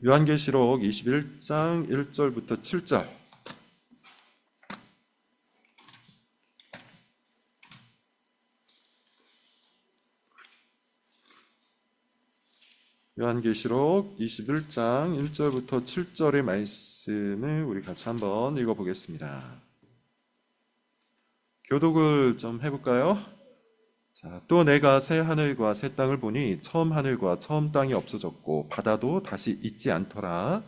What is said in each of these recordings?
요한계시록 21장 1절부터 7절. 요한계시록 21장 1절부터 7절의 말씀을 우리 같이 한번 읽어보겠습니다. 교독을 좀 해볼까요? 자, 또 내가 새 하늘과 새 땅을 보니 처음 하늘과 처음 땅이 없어졌고 바다도 다시 있지 않더라.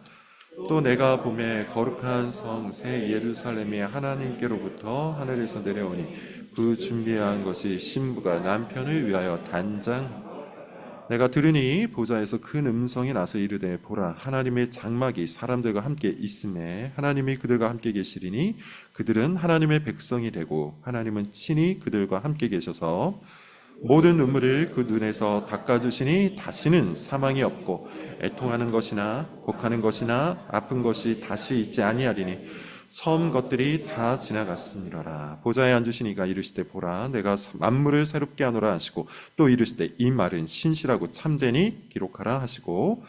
또 내가 보매 거룩한 성 새 예루살렘이 하나님께로부터 하늘에서 내려오니 그 준비한 것이 신부가 남편을 위하여 단장. 내가 들으니 보좌에서 큰 음성이 나서 이르되 보라 하나님의 장막이 사람들과 함께 있음에 하나님이 그들과 함께 계시리니 그들은 하나님의 백성이 되고 하나님은 친히 그들과 함께 계셔서 모든 눈물을 그 눈에서 닦아주시니 다시는 사망이 없고 애통하는 것이나 곡하는 것이나 아픈 것이 다시 있지 아니하리니 처음 것들이 다 지나갔으니라. 보좌에 앉으신 이가 이르시되 보라 내가 만물을 새롭게 하노라 하시고 또 이르시되 이 말은 신실하고 참되니 기록하라 하시고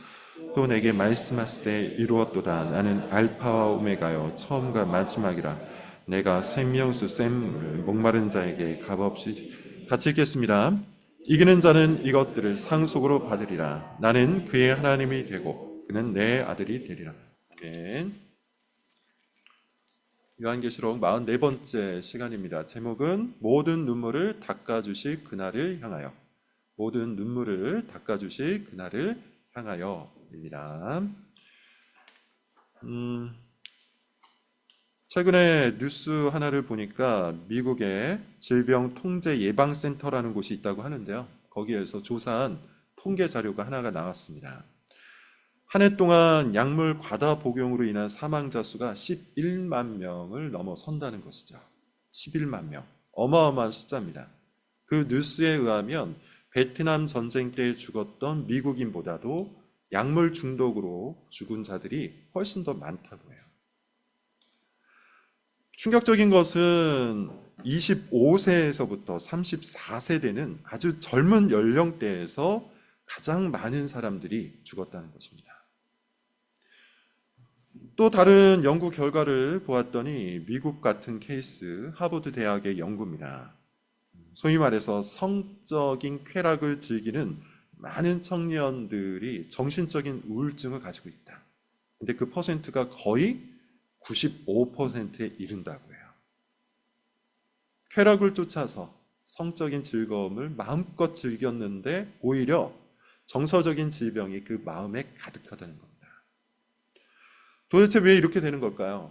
또 내게 말씀하시되 이루었도다. 나는 알파와 오메가요 처음과 마지막이라. 내가 생명수 샘물을 목마른 자에게 값없이. 같이 읽겠습니다. 이기는 자는 이것들을 상속으로 받으리라. 나는 그의 하나님이 되고 그는 내 아들이 되리라. 아멘. 요한계시록 44번째 시간입니다. 제목은 모든 눈물을 닦아주실 그날을 향하여. 모든 눈물을 닦아주실 그날을 향하여입니다. 최근에 뉴스 하나를 보니까 미국의 질병통제예방센터라는 곳이 있다고 하는데요. 거기에서 조사한 통계 자료가 하나가 나왔습니다. 한 해 동안 약물 과다 복용으로 인한 사망자 수가 11만 명을 넘어선다는 것이죠. 11만 명. 어마어마한 숫자입니다. 그 뉴스에 의하면 베트남 전쟁 때 죽었던 미국인보다도 약물 중독으로 죽은 자들이 훨씬 더 많다고 해요. 충격적인 것은 25세에서부터 34세 되는 아주 젊은 연령대에서 가장 많은 사람들이 죽었다는 것입니다. 또 다른 연구 결과를 보았더니 미국 같은 케이스 하버드 대학의 연구입니다. 소위 말해서 성적인 쾌락을 즐기는 많은 청년들이 정신적인 우울증을 가지고 있다. 근데 그 퍼센트가 거의 95%에 이른다고 해요. 쾌락을 쫓아서 성적인 즐거움을 마음껏 즐겼는데 오히려 정서적인 질병이 그 마음에 가득하다는 겁니다. 도대체 왜 이렇게 되는 걸까요?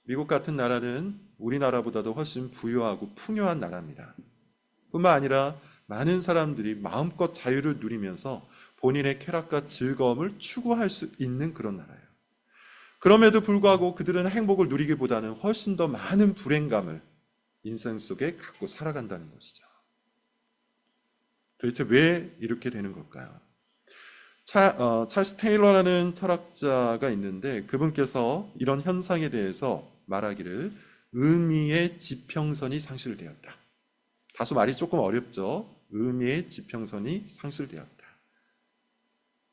미국 같은 나라는 우리나라보다도 훨씬 부유하고 풍요한 나라입니다. 뿐만 아니라 많은 사람들이 마음껏 자유를 누리면서 본인의 쾌락과 즐거움을 추구할 수 있는 그런 나라예요. 그럼에도 불구하고 그들은 행복을 누리기보다는 훨씬 더 많은 불행감을 인생 속에 갖고 살아간다는 것이죠. 도대체 왜 이렇게 되는 걸까요? 찰스 테일러라는 철학자가 있는데 그분께서 이런 현상에 대해서 말하기를 의미의 지평선이 상실되었다. 다소 말이 조금 어렵죠. 의미의 지평선이 상실되었다.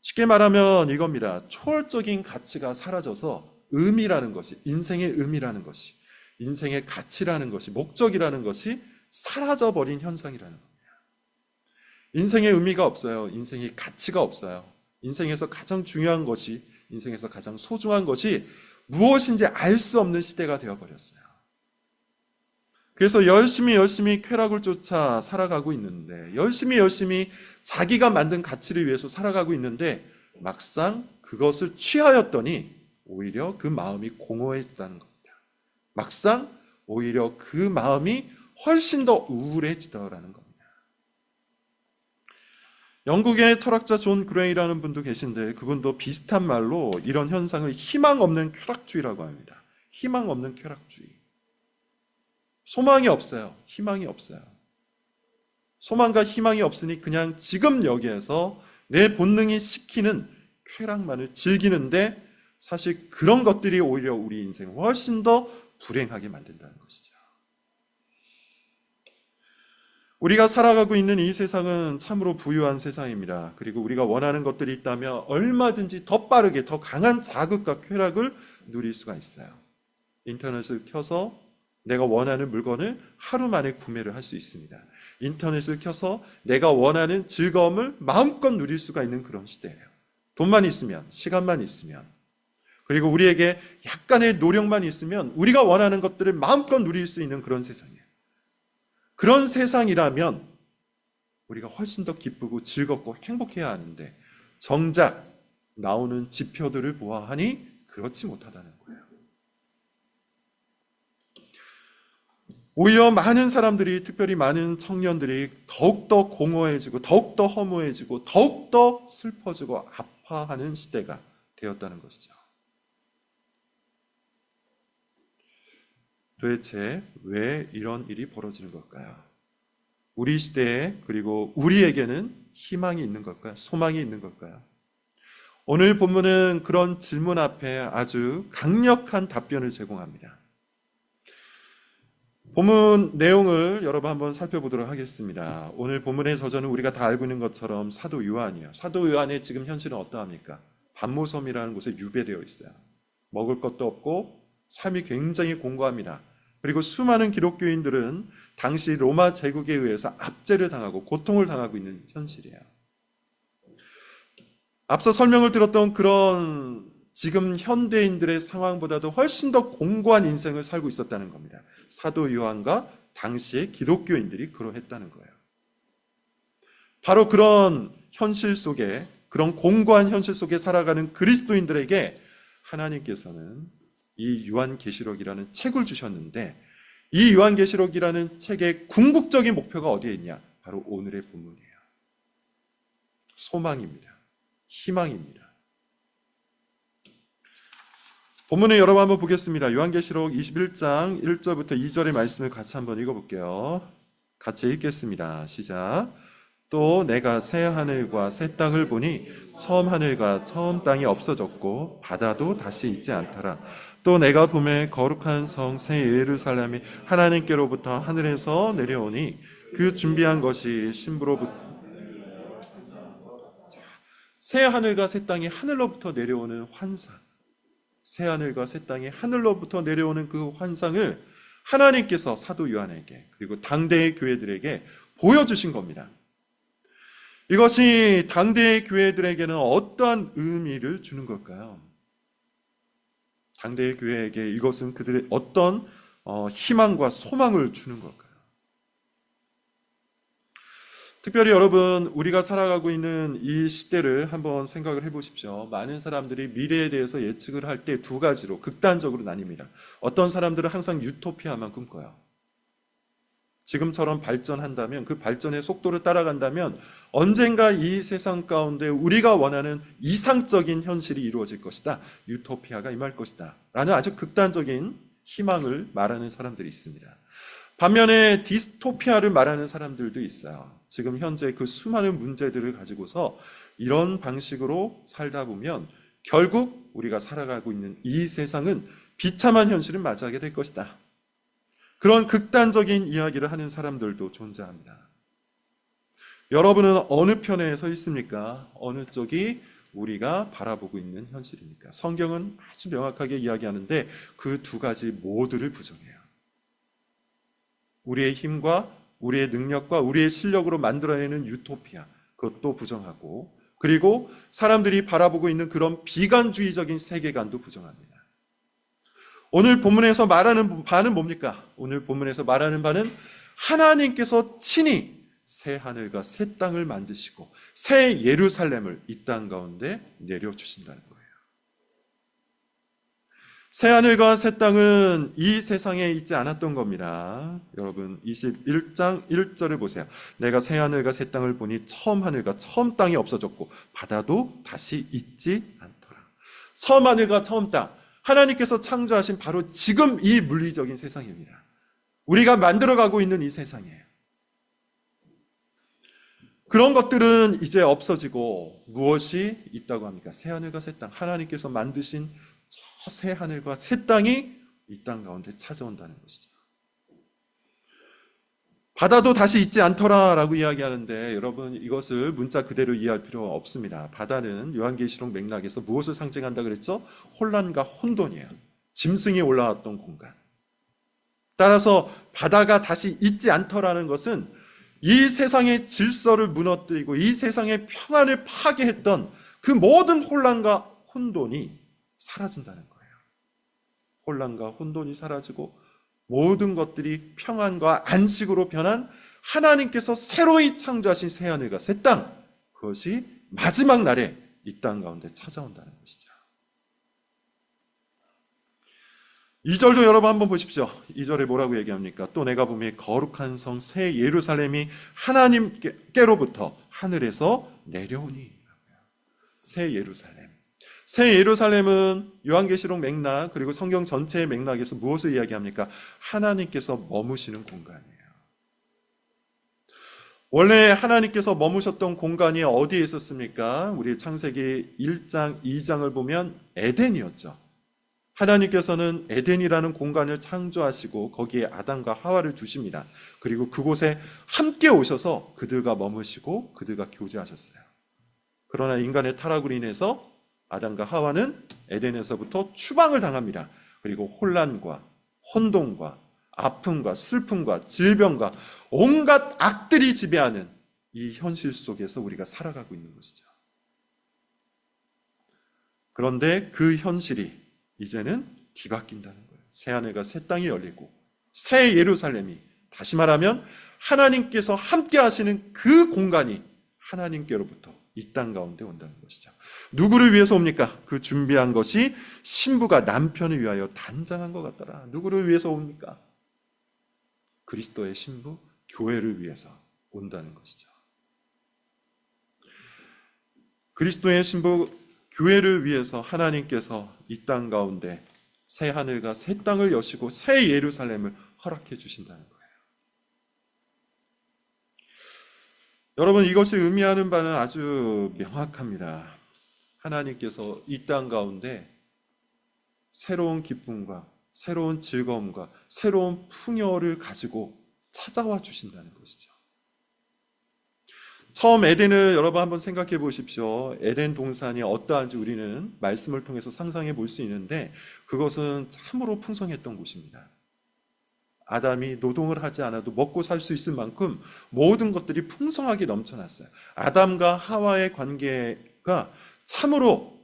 쉽게 말하면 이겁니다. 초월적인 가치가 사라져서 의미라는 것이, 인생의 의미라는 것이, 인생의 가치라는 것이, 목적이라는 것이 사라져버린 현상이라는 겁니다. 인생의 의미가 없어요. 인생의 가치가 없어요. 인생에서 가장 중요한 것이, 인생에서 가장 소중한 것이 무엇인지 알 수 없는 시대가 되어버렸어요. 그래서 열심히 쾌락을 쫓아 살아가고 있는데, 열심히 자기가 만든 가치를 위해서 살아가고 있는데 막상 그것을 취하였더니 오히려 그 마음이 공허해지다는 겁니다. 막상 오히려 그 마음이 훨씬 더 우울해지더라는 겁니다. 영국의 철학자 존 그레이라는 분도 계신데 그분도 비슷한 말로 이런 현상을 희망 없는 쾌락주의라고 합니다. 희망 없는 쾌락주의. 소망이 없어요. 희망이 없어요. 소망과 희망이 없으니 그냥 지금 여기에서 내 본능이 시키는 쾌락만을 즐기는데 사실 그런 것들이 오히려 우리 인생을 훨씬 더 불행하게 만든다는 것이죠. 우리가 살아가고 있는 이 세상은 참으로 부유한 세상입니다. 그리고 우리가 원하는 것들이 있다면 얼마든지 더 빠르게 더 강한 자극과 쾌락을 누릴 수가 있어요. 인터넷을 켜서 내가 원하는 물건을 하루 만에 구매를 할 수 있습니다. 인터넷을 켜서 내가 원하는 즐거움을 마음껏 누릴 수가 있는 그런 시대예요. 돈만 있으면, 시간만 있으면, 그리고 우리에게 약간의 노력만 있으면 우리가 원하는 것들을 마음껏 누릴 수 있는 그런 세상이에요. 그런 세상이라면 우리가 훨씬 더 기쁘고 즐겁고 행복해야 하는데 정작 나오는 지표들을 보아하니 그렇지 못하다는 거예요. 오히려 많은 사람들이, 특별히 많은 청년들이 더욱더 공허해지고 더욱더 허무해지고 더욱더 슬퍼지고 아파하는 시대가 되었다는 것이죠. 도대체 왜 이런 일이 벌어지는 걸까요? 우리 시대에, 그리고 우리에게는 희망이 있는 걸까요? 소망이 있는 걸까요? 오늘 본문은 그런 질문 앞에 아주 강력한 답변을 제공합니다. 본문 내용을 여러분 한번 살펴보도록 하겠습니다. 오늘 본문의 저자는 우리가 다 알고 있는 것처럼 사도 요한이에요. 사도 요한의 지금 현실은 어떠합니까? 반모섬이라는 곳에 유배되어 있어요. 먹을 것도 없고 삶이 굉장히 공고합니다. 그리고 수많은 기독교인들은 당시 로마 제국에 의해서 압제를 당하고 고통을 당하고 있는 현실이에요. 앞서 설명을 들었던 그런 지금 현대인들의 상황보다도 훨씬 더 공고한 인생을 살고 있었다는 겁니다. 사도 요한과 당시의 기독교인들이 그러했다는 거예요. 바로 그런 현실 속에, 그런 공고한 현실 속에 살아가는 그리스도인들에게 하나님께서는 이 요한계시록이라는 책을 주셨는데, 이 요한계시록이라는 책의 궁극적인 목표가 어디에 있냐? 바로 오늘의 본문이에요. 소망입니다. 희망입니다. 본문을 여러분 한번 보겠습니다. 요한계시록 21장 1절부터 2절의 말씀을 같이 한번 읽어볼게요. 같이 읽겠습니다. 시작. 또 내가 새 하늘과 새 땅을 보니 처음 하늘과 처음 땅이 없어졌고 바다도 다시 있지 않더라. 또 내가 보매 거룩한 성 새 예루살렘이 하나님께로부터 하늘에서 내려오니 그 준비한 것이 신부로부터, 새 하늘과 새 땅이 하늘로부터 내려오는 환상, 새 하늘과 새 땅이 하늘로부터 내려오는 그 환상을 하나님께서 사도 요한에게, 그리고 당대의 교회들에게 보여주신 겁니다. 이것이 당대의 교회들에게는 어떠한 의미를 주는 걸까요? 당대의 교회에게 이것은 그들의 어떤 희망과 소망을 주는 걸까요? 특별히 여러분, 우리가 살아가고 있는 이 시대를 한번 생각을 해보십시오. 많은 사람들이 미래에 대해서 예측을 할 때 두 가지로 극단적으로 나뉩니다. 어떤 사람들은 항상 유토피아만 꿈꿔요. 지금처럼 발전한다면, 그 발전의 속도를 따라간다면 언젠가 이 세상 가운데 우리가 원하는 이상적인 현실이 이루어질 것이다. 유토피아가 임할 것이다. 라는 아주 극단적인 희망을 말하는 사람들이 있습니다. 반면에 디스토피아를 말하는 사람들도 있어요. 지금 현재 그 수많은 문제들을 가지고서 이런 방식으로 살다 보면 결국 우리가 살아가고 있는 이 세상은 비참한 현실을 맞이하게 될 것이다. 그런 극단적인 이야기를 하는 사람들도 존재합니다. 여러분은 어느 편에 서 있습니까? 어느 쪽이 우리가 바라보고 있는 현실입니까? 성경은 아주 명확하게 이야기하는데 그 두 가지 모두를 부정해요. 우리의 힘과 우리의 능력과 우리의 실력으로 만들어내는 유토피아, 그것도 부정하고, 그리고 사람들이 바라보고 있는 그런 비관주의적인 세계관도 부정합니다. 오늘 본문에서 말하는 바는 뭡니까? 오늘 본문에서 말하는 바는 하나님께서 친히 새 하늘과 새 땅을 만드시고 새 예루살렘을 이 땅 가운데 내려주신다는 거예요. 새 하늘과 새 땅은 이 세상에 있지 않았던 겁니다. 여러분 21장 1절을 보세요. 내가 새 하늘과 새 땅을 보니 처음 하늘과 처음 땅이 없어졌고 바다도 다시 있지 않더라. 처음 하늘과 처음 땅, 하나님께서 창조하신 바로 지금 이 물리적인 세상입니다. 우리가 만들어가고 있는 이 세상이에요. 그런 것들은 이제 없어지고 무엇이 있다고 합니까? 새 하늘과 새 땅, 하나님께서 만드신 저 새 하늘과 새 땅이 이 땅 가운데 찾아온다는 것이죠. 바다도 다시 있지 않더라라고 이야기하는데 여러분 이것을 문자 그대로 이해할 필요가 없습니다. 바다는 요한계시록 맥락에서 무엇을 상징한다 그랬죠? 혼란과 혼돈이에요. 짐승이 올라왔던 공간. 따라서 바다가 다시 있지 않더라는 것은 이 세상의 질서를 무너뜨리고 이 세상의 평안을 파괴했던 그 모든 혼란과 혼돈이 사라진다는 거예요. 혼란과 혼돈이 사라지고 모든 것들이 평안과 안식으로 변한 하나님께서 새로이 창조하신 새하늘과 새 땅, 그것이 마지막 날에 이 땅 가운데 찾아온다는 것이죠. 2절도 여러분 한번 보십시오. 2절에 뭐라고 얘기합니까? 또 내가 보매 거룩한 성 새 예루살렘이 하나님께로부터 하늘에서 내려오니. 새 예루살렘. 새 예루살렘은 요한계시록 맥락 그리고 성경 전체의 맥락에서 무엇을 이야기합니까? 하나님께서 머무시는 공간이에요. 원래 하나님께서 머무셨던 공간이 어디에 있었습니까? 우리 창세기 1장, 2장을 보면 에덴이었죠. 하나님께서는 에덴이라는 공간을 창조하시고 거기에 아담과 하와를 두십니다. 그리고 그곳에 함께 오셔서 그들과 머무시고 그들과 교제하셨어요. 그러나 인간의 타락으로 인해서 아담과 하와는 에덴에서부터 추방을 당합니다. 그리고 혼란과 혼돈과 아픔과 슬픔과 질병과 온갖 악들이 지배하는 이 현실 속에서 우리가 살아가고 있는 것이죠. 그런데 그 현실이 이제는 뒤바뀐다는 거예요. 새하늘과 새 땅이 열리고 새 예루살렘이, 다시 말하면 하나님께서 함께 하시는 그 공간이 하나님께로부터 이 땅 가운데 온다는 것이죠. 누구를 위해서 옵니까? 그 준비한 것이 신부가 남편을 위하여 단장한 것 같더라. 누구를 위해서 옵니까? 그리스도의 신부, 교회를 위해서 온다는 것이죠. 그리스도의 신부, 교회를 위해서 하나님께서 이 땅 가운데 새 하늘과 새 땅을 여시고 새 예루살렘을 허락해 주신다는 거예요. 여러분, 이것이 의미하는 바는 아주 명확합니다. 하나님께서 이 땅 가운데 새로운 기쁨과 새로운 즐거움과 새로운 풍요를 가지고 찾아와 주신다는 것이죠. 처음 에덴을 여러분 한번 생각해 보십시오. 에덴 동산이 어떠한지 우리는 말씀을 통해서 상상해 볼 수 있는데 그것은 참으로 풍성했던 곳입니다. 아담이 노동을 하지 않아도 먹고 살 수 있을 만큼 모든 것들이 풍성하게 넘쳐났어요. 아담과 하와의 관계가 참으로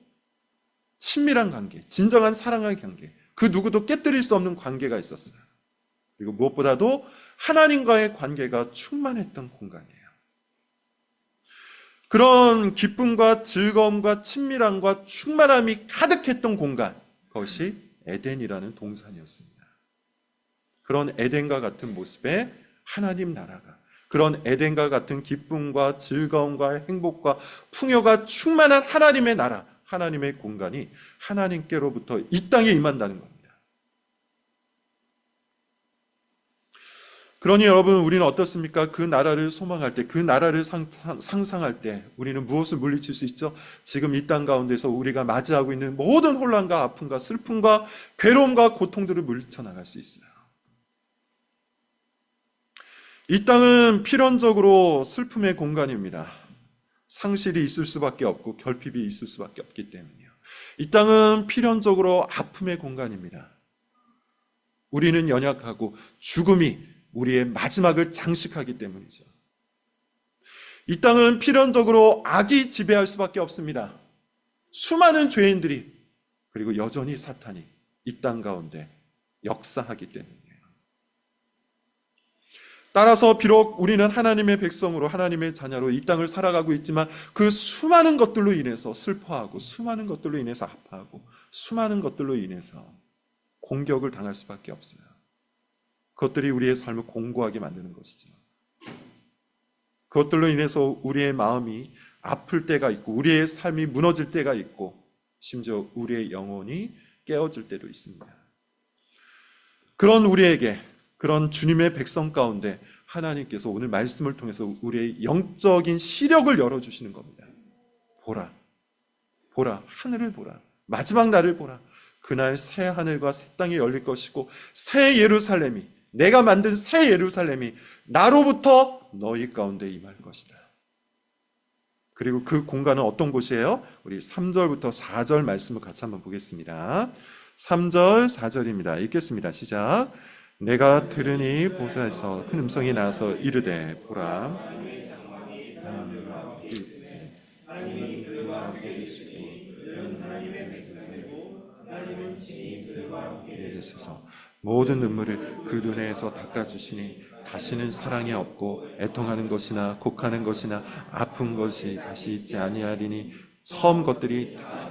친밀한 관계, 진정한 사랑의 관계, 그 누구도 깨뜨릴 수 없는 관계가 있었어요. 그리고 무엇보다도 하나님과의 관계가 충만했던 공간이에요. 그런 기쁨과 즐거움과 친밀함과 충만함이 가득했던 공간, 그것이 에덴이라는 동산이었습니다. 그런 에덴과 같은 모습의 하나님 나라가, 그런 에덴과 같은 기쁨과 즐거움과 행복과 풍요가 충만한 하나님의 나라, 하나님의 공간이 하나님께로부터 이 땅에 임한다는 겁니다. 그러니 여러분, 우리는 어떻습니까? 그 나라를 소망할 때, 그 나라를 상상할 때 우리는 무엇을 물리칠 수 있죠? 지금 이 땅 가운데서 우리가 맞이하고 있는 모든 혼란과 아픔과 슬픔과 괴로움과 고통들을 물리쳐 나갈 수 있어요. 이 땅은 필연적으로 슬픔의 공간입니다. 상실이 있을 수밖에 없고 결핍이 있을 수밖에 없기 때문이에요. 이 땅은 필연적으로 아픔의 공간입니다. 우리는 연약하고 죽음이 우리의 마지막을 장식하기 때문이죠. 이 땅은 필연적으로 악이 지배할 수밖에 없습니다. 수많은 죄인들이, 그리고 여전히 사탄이 이 땅 가운데 역사하기 때문이에요. 따라서 비록 우리는 하나님의 백성으로, 하나님의 자녀로 이 땅을 살아가고 있지만 그 수많은 것들로 인해서 슬퍼하고, 수많은 것들로 인해서 아파하고, 수많은 것들로 인해서 공격을 당할 수밖에 없어요. 그것들이 우리의 삶을 공고하게 만드는 것이죠. 그것들로 인해서 우리의 마음이 아플 때가 있고, 우리의 삶이 무너질 때가 있고, 심지어 우리의 영혼이 깨어질 때도 있습니다. 그런 우리에게, 그런 주님의 백성 가운데 하나님께서 오늘 말씀을 통해서 우리의 영적인 시력을 열어주시는 겁니다. 보라, 보라, 하늘을 보라, 마지막 날을 보라. 그날 새 하늘과 새 땅이 열릴 것이고 새 예루살렘이 내가 만든 새 예루살렘이 나로부터 너희 가운데 임할 것이다. 그리고 그 공간은 어떤 곳이에요? 우리 3절부터 4절 말씀을 같이 한번 보겠습니다. 3절, 4절입니다. 읽겠습니다. 시작. 내가 들으니 보좌에서 큰 음성이 나서 이르되 보라 모든 눈물을 그 눈에서 닦아주시니 다시는 사랑이 없고 애통하는 것이나 곡하는 것이나 아픈 것이 다시 있지 아니하리니 처음 것들이 다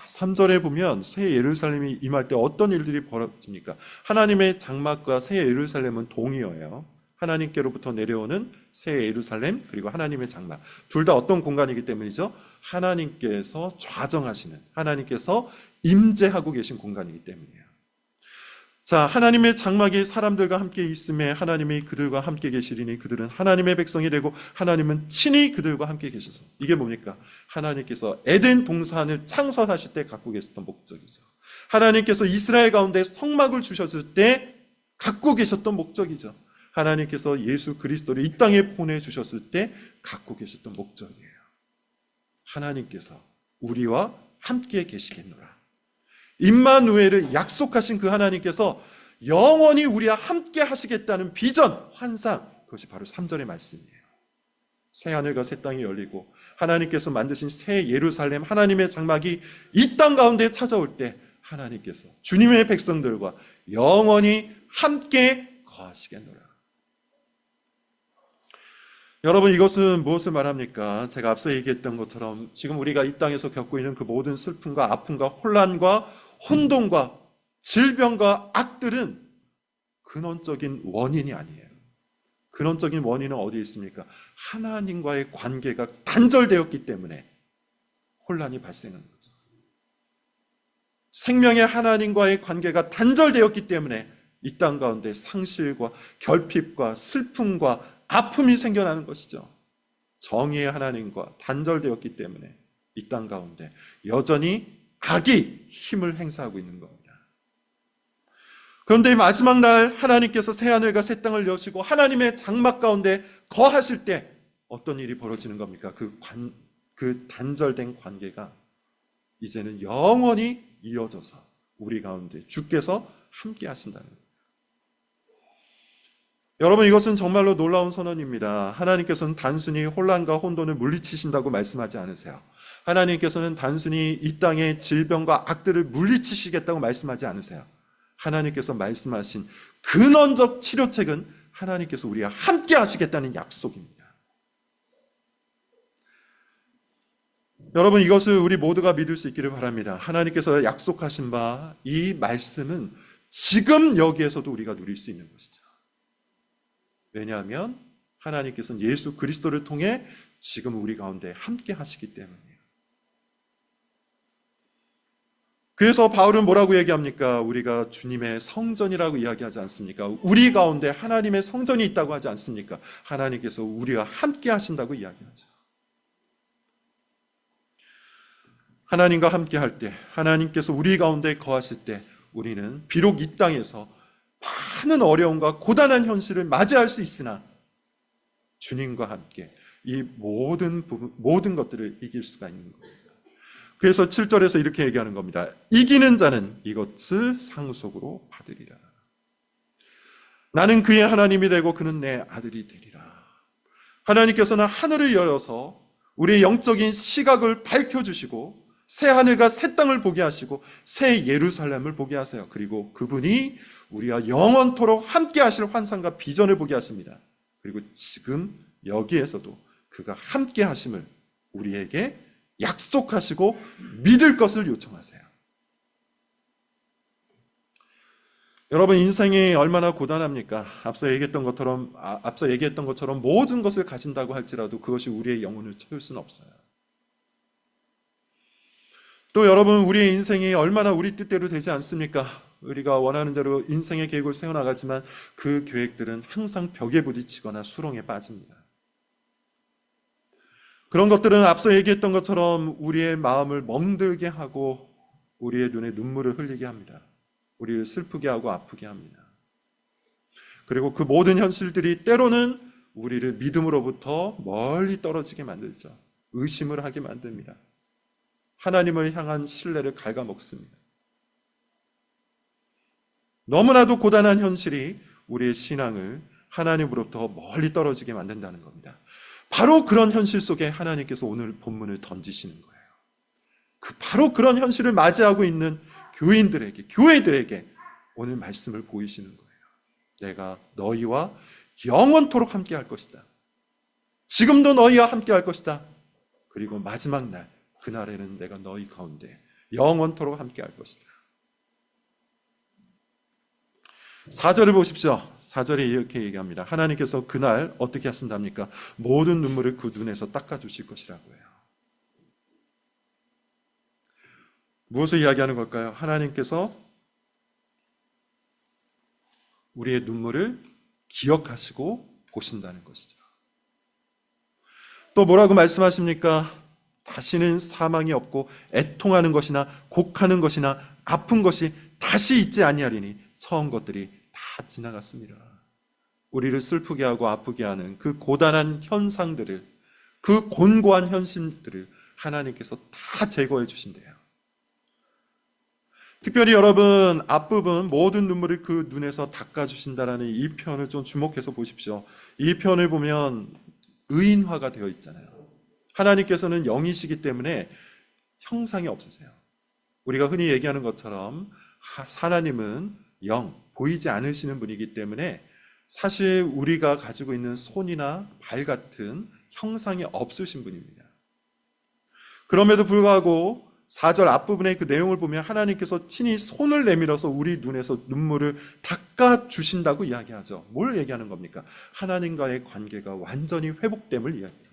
3절에 보면 새 예루살렘이 임할 때 어떤 일들이 벌어집니까? 하나님의 장막과 새 예루살렘은 동의어예요. 하나님께로부터 내려오는 새 예루살렘 그리고 하나님의 장막 둘 다 어떤 공간이기 때문이죠? 하나님께서 좌정하시는 하나님께서 임재하고 계신 공간이기 때문이에요. 자, 하나님의 장막이 사람들과 함께 있음에 하나님이 그들과 함께 계시리니 그들은 하나님의 백성이 되고 하나님은 친히 그들과 함께 계셔서 이게 뭡니까? 하나님께서 에덴 동산을 창설하실 때 갖고 계셨던 목적이죠. 하나님께서 이스라엘 가운데 성막을 주셨을 때 갖고 계셨던 목적이죠. 하나님께서 예수 그리스도를 이 땅에 보내주셨을 때 갖고 계셨던 목적이에요. 하나님께서 우리와 함께 계시겠노라. 임마누엘을 약속하신 그 하나님께서 영원히 우리와 함께 하시겠다는 비전, 환상, 그것이 바로 3절의 말씀이에요. 새 하늘과 새 땅이 열리고 하나님께서 만드신 새 예루살렘 하나님의 장막이 이 땅 가운데 찾아올 때 하나님께서 주님의 백성들과 영원히 함께 거하시겠노라. 여러분, 이것은 무엇을 말합니까? 제가 앞서 얘기했던 것처럼 지금 우리가 이 땅에서 겪고 있는 그 모든 슬픔과 아픔과 혼란과 혼돈과 질병과 악들은 근원적인 원인이 아니에요. 근원적인 원인은 어디에 있습니까? 하나님과의 관계가 단절되었기 때문에 혼란이 발생한 거죠. 생명의 하나님과의 관계가 단절되었기 때문에 이 땅 가운데 상실과 결핍과 슬픔과 아픔이 생겨나는 것이죠. 정의의 하나님과 단절되었기 때문에 이 땅 가운데 여전히 악이 힘을 행사하고 있는 겁니다. 그런데 마지막 날 하나님께서 새하늘과 새 땅을 여시고 하나님의 장막 가운데 거하실 때 어떤 일이 벌어지는 겁니까? 그 단절된 관계가 이제는 영원히 이어져서 우리 가운데 주께서 함께 하신다는 거예요. 여러분, 이것은 정말로 놀라운 선언입니다. 하나님께서는 단순히 혼란과 혼돈을 물리치신다고 말씀하지 않으세요. 하나님께서는 단순히 이 땅의 질병과 악들을 물리치시겠다고 말씀하지 않으세요. 하나님께서 말씀하신 근원적 치료책은 하나님께서 우리와 함께 하시겠다는 약속입니다. 여러분, 이것을 우리 모두가 믿을 수 있기를 바랍니다. 하나님께서 약속하신 바 이 말씀은 지금 여기에서도 우리가 누릴 수 있는 것이죠. 왜냐하면 하나님께서는 예수 그리스도를 통해 지금 우리 가운데 함께 하시기 때문이에요. 그래서 바울은 뭐라고 얘기합니까? 우리가 주님의 성전이라고 이야기하지 않습니까? 우리 가운데 하나님의 성전이 있다고 하지 않습니까? 하나님께서 우리와 함께 하신다고 이야기하죠. 하나님과 함께 할 때, 하나님께서 우리 가운데 거하실 때 우리는 비록 이 땅에서 많은 어려움과 고단한 현실을 맞이할 수 있으나 주님과 함께 이 모든 것들을 이길 수가 있는 겁니다. 그래서 7절에서 이렇게 얘기하는 겁니다. 이기는 자는 이것을 상속으로 받으리라. 나는 그의 하나님이 되고 그는 내 아들이 되리라. 하나님께서는 하늘을 열어서 우리의 영적인 시각을 밝혀주시고 새 하늘과 새 땅을 보게 하시고 새 예루살렘을 보게 하세요. 그리고 그분이 우리와 영원토록 함께 하실 환상과 비전을 보게 하십니다. 그리고 지금 여기에서도 그가 함께 하심을 우리에게 약속하시고 믿을 것을 요청하세요. 여러분, 인생이 얼마나 고단합니까? 앞서 얘기했던 것처럼 모든 것을 가진다고 할지라도 그것이 우리의 영혼을 채울 수는 없어요. 또 여러분, 우리의 인생이 얼마나 우리 뜻대로 되지 않습니까? 우리가 원하는 대로 인생의 계획을 세워나가지만 그 계획들은 항상 벽에 부딪히거나 수렁에 빠집니다. 그런 것들은 앞서 얘기했던 것처럼 우리의 마음을 멍들게 하고 우리의 눈에 눈물을 흘리게 합니다. 우리를 슬프게 하고 아프게 합니다. 그리고 그 모든 현실들이 때로는 우리를 믿음으로부터 멀리 떨어지게 만들죠. 의심을 하게 만듭니다. 하나님을 향한 신뢰를 갉아먹습니다. 너무나도 고단한 현실이 우리의 신앙을 하나님으로부터 멀리 떨어지게 만든다는 겁니다. 바로 그런 현실 속에 하나님께서 오늘 본문을 던지시는 거예요. 바로 그런 현실을 맞이하고 있는 교인들에게, 교회들에게 오늘 말씀을 보이시는 거예요. 내가 너희와 영원토록 함께 할 것이다. 지금도 너희와 함께 할 것이다. 그리고 마지막 날, 그날에는 내가 너희 가운데 영원토록 함께 할 것이다. 4절을 보십시오. 4절에 이렇게 얘기합니다. 하나님께서 그날 어떻게 하신답니까? 모든 눈물을 그 눈에서 닦아주실 것이라고 해요. 무엇을 이야기하는 걸까요? 하나님께서 우리의 눈물을 기억하시고 보신다는 것이죠. 또 뭐라고 말씀하십니까? 다시는 사망이 없고 애통하는 것이나 곡하는 것이나 아픈 것이 다시 있지 아니하리니 처음 것들이 다 지나갔습니다. 우리를 슬프게 하고 아프게 하는 그 고단한 현상들을, 그 곤고한 현실들을 하나님께서 다 제거해 주신대요. 특별히 여러분 앞부분 모든 눈물을 그 눈에서 닦아주신다라는 이 표현을 좀 주목해서 보십시오. 이 표현을 보면 의인화가 되어 있잖아요. 하나님께서는 영이시기 때문에 형상이 없으세요. 우리가 흔히 얘기하는 것처럼 하나님은 영, 보이지 않으시는 분이기 때문에 사실 우리가 가지고 있는 손이나 발 같은 형상이 없으신 분입니다. 그럼에도 불구하고 4절 앞부분의 그 내용을 보면 하나님께서 친히 손을 내밀어서 우리 눈에서 눈물을 닦아주신다고 이야기하죠. 뭘 얘기하는 겁니까? 하나님과의 관계가 완전히 회복됨을 이야기합니다.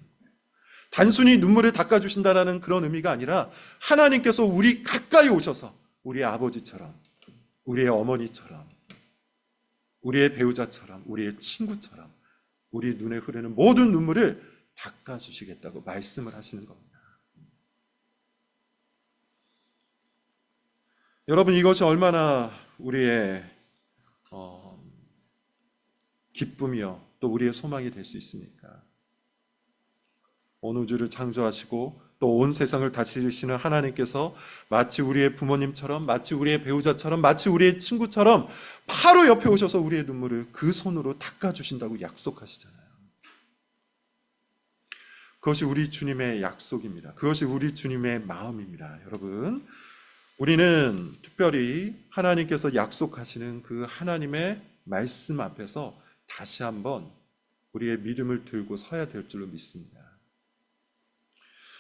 단순히 눈물을 닦아주신다는 그런 의미가 아니라 하나님께서 우리 가까이 오셔서 우리의 아버지처럼, 우리의 어머니처럼, 우리의 배우자처럼, 우리의 친구처럼 우리 눈에 흐르는 모든 눈물을 닦아주시겠다고 말씀을 하시는 겁니다. 여러분 이것이 얼마나 우리의 기쁨이요 또 우리의 소망이 될 수 있습니까? 온 우주를 창조하시고 또 온 세상을 다스리시는 하나님께서 마치 우리의 부모님처럼, 마치 우리의 배우자처럼, 마치 우리의 친구처럼 바로 옆에 오셔서 우리의 눈물을 그 손으로 닦아주신다고 약속하시잖아요. 그것이 우리 주님의 약속입니다. 그것이 우리 주님의 마음입니다. 여러분 우리는 특별히 하나님께서 약속하시는 그 하나님의 말씀 앞에서 다시 한번 우리의 믿음을 들고 서야 될 줄로 믿습니다.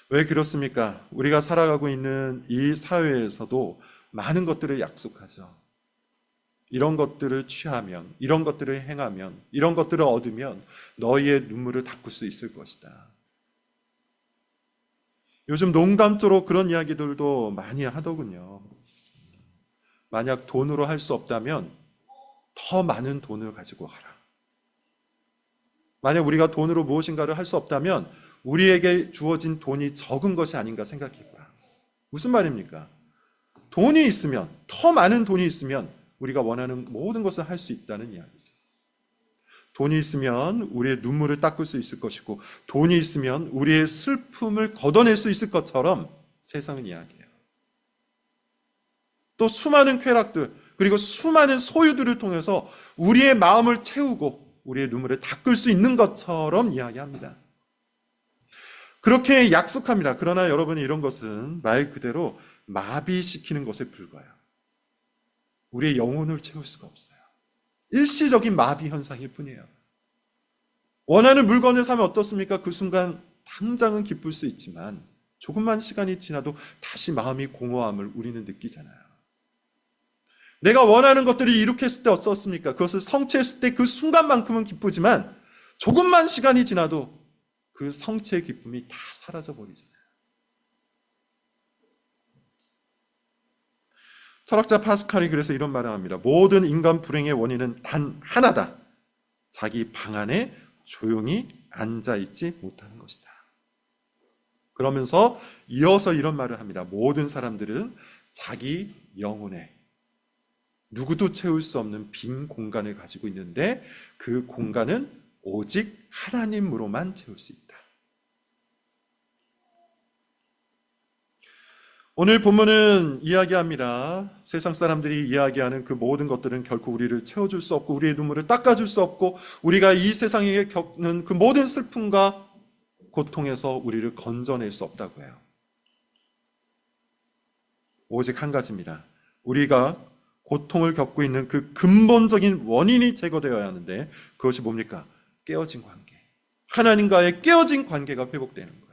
왜 그렇습니까? 우리가 살아가고 있는 이 사회에서도 많은 것들을 약속하죠. 이런 것들을 취하면, 이런 것들을 행하면, 이런 것들을 얻으면 너희의 눈물을 닦을 수 있을 것이다. 요즘 농담조로 그런 이야기들도 많이 하더군요. 만약 돈으로 할 수 없다면 더 많은 돈을 가지고 가라. 만약 우리가 돈으로 무엇인가를 할 수 없다면 우리에게 주어진 돈이 적은 것이 아닌가 생각해보라. 무슨 말입니까? 돈이 있으면, 더 많은 돈이 있으면 우리가 원하는 모든 것을 할 수 있다는 이야기죠. 돈이 있으면 우리의 눈물을 닦을 수 있을 것이고 돈이 있으면 우리의 슬픔을 걷어낼 수 있을 것처럼 세상은 이야기해요. 또 수많은 쾌락들 그리고 수많은 소유들을 통해서 우리의 마음을 채우고 우리의 눈물을 닦을 수 있는 것처럼 이야기합니다. 그렇게 약속합니다. 그러나 여러분 이런 것은 말 그대로 마비시키는 것에 불과해요. 우리의 영혼을 채울 수가 없어요. 일시적인 마비 현상일 뿐이에요. 원하는 물건을 사면 어떻습니까? 그 순간 당장은 기쁠 수 있지만 조금만 시간이 지나도 다시 마음이 공허함을 우리는 느끼잖아요. 내가 원하는 것들을 이룩했을 때 어떻습니까? 그것을 성취했을 때 그 순간만큼은 기쁘지만 조금만 시간이 지나도 그 성취의 기쁨이 다 사라져버리잖아요. 철학자 파스칼이 그래서 이런 말을 합니다. 모든 인간 불행의 원인은 단 하나다. 자기 방 안에 조용히 앉아있지 못하는 것이다. 그러면서 이어서 이런 말을 합니다. 모든 사람들은 자기 영혼에 누구도 채울 수 없는 빈 공간을 가지고 있는데 그 공간은 오직 하나님으로만 채울 수 있다. 오늘 본문은 이야기합니다. 세상 사람들이 이야기하는 그 모든 것들은 결코 우리를 채워줄 수 없고 우리의 눈물을 닦아줄 수 없고 우리가 이 세상에 겪는 그 모든 슬픔과 고통에서 우리를 건져낼 수 없다고 해요. 오직 한 가지입니다. 우리가 고통을 겪고 있는 그 근본적인 원인이 제거되어야 하는데 그것이 뭡니까? 깨어진 관계. 하나님과의 깨어진 관계가 회복되는 거예요.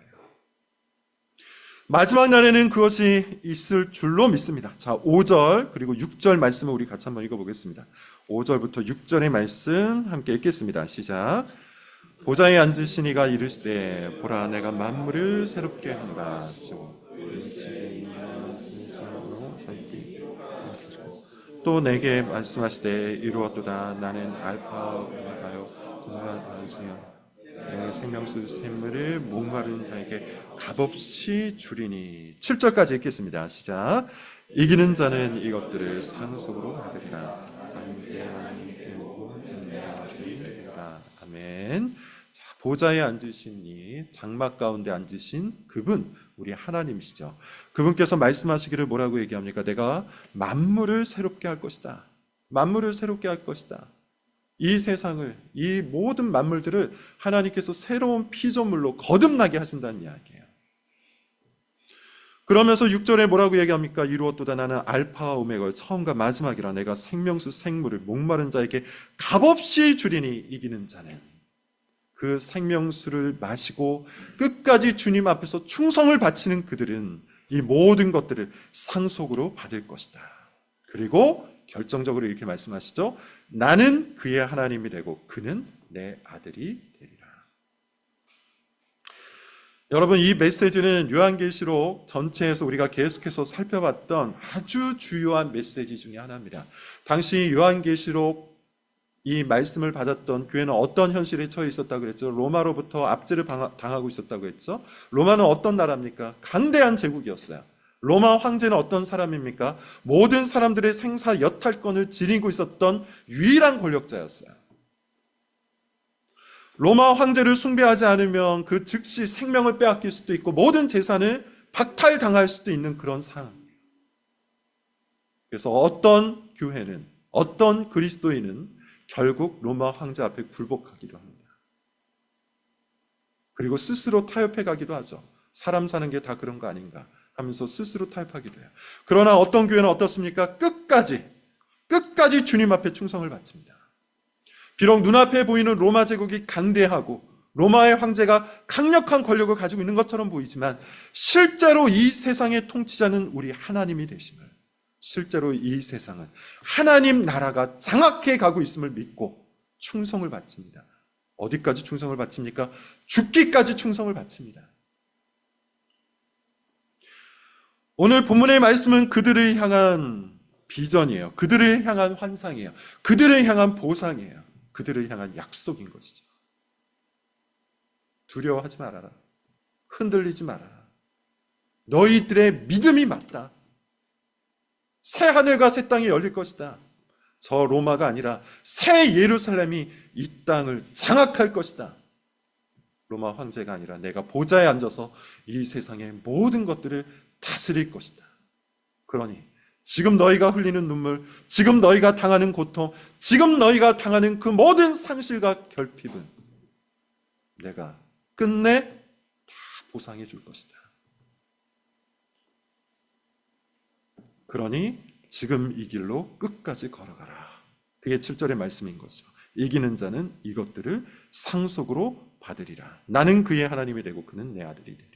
마지막 날에는 그것이 있을 줄로 믿습니다. 자, 5절 그리고 6절 말씀을 우리 같이 한번 읽어보겠습니다. 5절부터 6절의 말씀 함께 읽겠습니다. 시작. 보좌에 앉으신 이가 이르시되 보라 내가 만물을 새롭게 한다. 또 내게 말씀하시되 이루었도다. 나는 알파 오메가요 동일하시며 생명수 샘물을 목마른 자에게 값없이 주리니. 7절까지 읽겠습니다. 시작. 이기는 자는 이것들을 상속으로 받으리라. 아멘. 자, 보좌에 앉으신 이 장막 가운데 앉으신 그분, 우리 하나님이시죠. 그분께서 말씀하시기를 뭐라고 얘기합니까? 내가 만물을 새롭게 할 것이다. 만물을 새롭게 할 것이다. 이 세상을, 이 모든 만물들을 하나님께서 새로운 피조물로 거듭나게 하신다는 이야기예요. 그러면서 6절에 뭐라고 얘기합니까? 이루었도다. 나는 알파와 오메가, 처음과 마지막이라. 내가 생명수 생물을 목마른 자에게 값없이 주리니. 이기는 자는 그 생명수를 마시고 끝까지 주님 앞에서 충성을 바치는 그들은 이 모든 것들을 상속으로 받을 것이다. 그리고 결정적으로 이렇게 말씀하시죠. 나는 그의 하나님이 되고 그는 내 아들이 되리라. 여러분, 이 메시지는 요한계시록 전체에서 우리가 계속해서 살펴봤던 아주 주요한 메시지 중에 하나입니다. 당시 요한계시록 이 말씀을 받았던 교회는 어떤 현실에 처해 있었다고 그랬죠? 로마로부터 압제를 당하고 있었다고 했죠? 로마는 어떤 나라입니까? 강대한 제국이었어요. 로마 황제는 어떤 사람입니까? 모든 사람들의 생사 여탈권을 지니고 있었던 유일한 권력자였어요. 로마 황제를 숭배하지 않으면 그 즉시 생명을 빼앗길 수도 있고 모든 재산을 박탈당할 수도 있는 그런 상황이에요. 그래서 어떤 교회는, 어떤 그리스도인은 결국 로마 황제 앞에 굴복하기도 합니다. 그리고 스스로 타협해 가기도 하죠. 사람 사는 게 다 그런 거 아닌가 하면서 스스로 타협하기도 해요. 그러나 어떤 교회는 어떻습니까? 끝까지 주님 앞에 충성을 바칩니다. 비록 눈앞에 보이는 로마 제국이 강대하고 로마의 황제가 강력한 권력을 가지고 있는 것처럼 보이지만 실제로 이 세상의 통치자는 우리 하나님이 되심을, 실제로 이 세상은 하나님 나라가 장악해 가고 있음을 믿고 충성을 바칩니다. 어디까지 충성을 바칩니까? 죽기까지 충성을 바칩니다. 오늘 본문의 말씀은 그들을 향한 비전이에요. 그들을 향한 환상이에요. 그들을 향한 보상이에요. 그들을 향한 약속인 것이죠. 두려워하지 말아라. 흔들리지 말아라. 너희들의 믿음이 맞다. 새 하늘과 새 땅이 열릴 것이다. 저 로마가 아니라 새 예루살렘이 이 땅을 장악할 것이다. 로마 황제가 아니라 내가 보좌에 앉아서 이 세상의 모든 것들을 다스릴 것이다. 그러니 지금 너희가 흘리는 눈물, 지금 너희가 당하는 고통, 지금 너희가 당하는 그 모든 상실과 결핍은 내가 끝내 다 보상해 줄 것이다. 그러니 지금 이 길로 끝까지 걸어가라. 그게 7절의 말씀인 거죠. 이기는 자는 이것들을 상속으로 받으리라. 나는 그의 하나님이 되고 그는 내 아들이 되리라.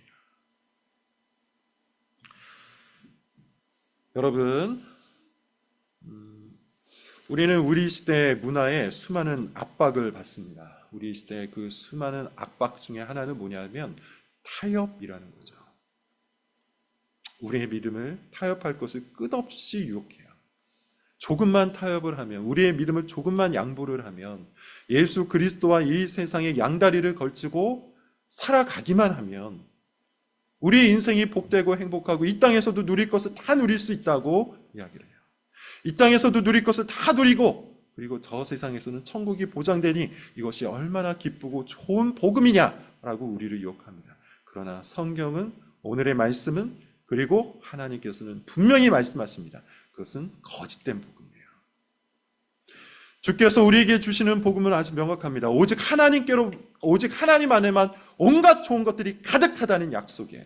여러분, 우리는 우리 시대의 문화에 수많은 압박을 받습니다. 우리 시대의 그 수많은 압박 중에 하나는 뭐냐면 타협이라는 거죠. 우리의 믿음을 타협할 것을 끝없이 유혹해요. 조금만 타협을 하면, 우리의 믿음을 조금만 양보를 하면, 예수 그리스도와 이 세상의 양다리를 걸치고 살아가기만 하면 우리의 인생이 복되고 행복하고 이 땅에서도 누릴 것을 다 누릴 수 있다고 이야기를 해요. 이 땅에서도 누릴 것을 다 누리고 그리고 저 세상에서는 천국이 보장되니 이것이 얼마나 기쁘고 좋은 복음이냐라고 우리를 유혹합니다. 그러나 성경은, 오늘의 말씀은, 그리고 하나님께서는 분명히 말씀하십니다. 그것은 거짓된 복음이에요. 주께서 우리에게 주시는 복음은 아주 명확합니다. 오직 하나님 안에만 온갖 좋은 것들이 가득하다는 약속이에요.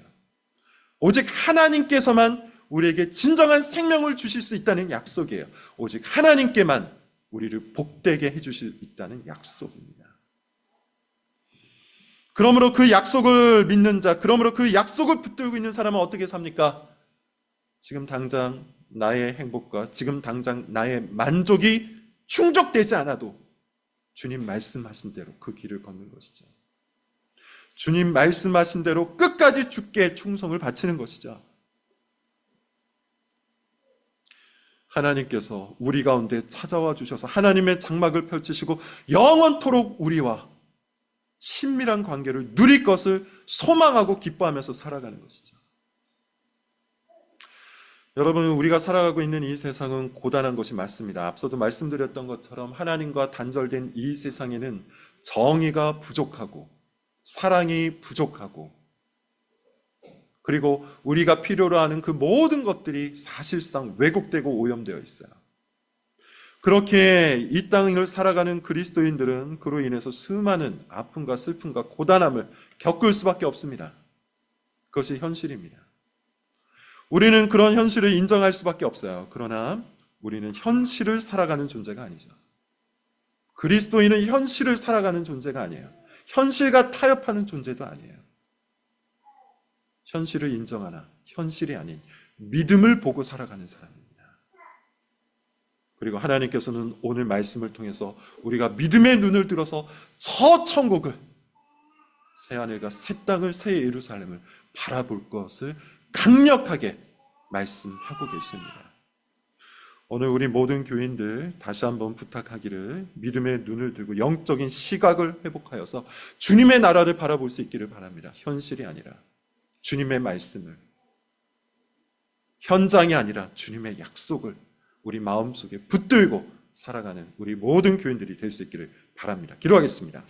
오직 하나님께서만 우리에게 진정한 생명을 주실 수 있다는 약속이에요. 오직 하나님께만 우리를 복되게 해주실 수 있다는 약속입니다. 그러므로 그 약속을 믿는 자, 그러므로 그 약속을 붙들고 있는 사람은 어떻게 삽니까? 지금 당장 나의 행복과 지금 당장 나의 만족이 충족되지 않아도 주님 말씀하신 대로 그 길을 걷는 것이죠. 주님 말씀하신 대로 끝까지 주께 충성을 바치는 것이죠. 하나님께서 우리 가운데 찾아와 주셔서 하나님의 장막을 펼치시고 영원토록 우리와 친밀한 관계를 누릴 것을 소망하고 기뻐하면서 살아가는 것이죠. 여러분, 우리가 살아가고 있는 이 세상은 고단한 것이 맞습니다. 앞서도 말씀드렸던 것처럼 하나님과 단절된 이 세상에는 정의가 부족하고 사랑이 부족하고 그리고 우리가 필요로 하는 그 모든 것들이 사실상 왜곡되고 오염되어 있어요. 그렇게 이 땅을 살아가는 그리스도인들은 그로 인해서 수많은 아픔과 슬픔과 고단함을 겪을 수밖에 없습니다. 그것이 현실입니다. 우리는 그런 현실을 인정할 수밖에 없어요. 그러나 우리는 현실을 살아가는 존재가 아니죠. 그리스도인은 현실을 살아가는 존재가 아니에요. 현실과 타협하는 존재도 아니에요. 현실을 인정하나 현실이 아닌 믿음을 보고 살아가는 사람입니다. 그리고 하나님께서는 오늘 말씀을 통해서 우리가 믿음의 눈을 들어서 저 천국을, 새하늘과 새 땅을, 새 예루살렘을 바라볼 것을 강력하게 말씀하고 계십니다. 오늘 우리 모든 교인들 다시 한번 부탁하기를 믿음의 눈을 들고 영적인 시각을 회복하여서 주님의 나라를 바라볼 수 있기를 바랍니다. 현실이 아니라 주님의 말씀을, 현장이 아니라 주님의 약속을 우리 마음속에 붙들고 살아가는 우리 모든 교인들이 될 수 있기를 바랍니다. 기도하겠습니다.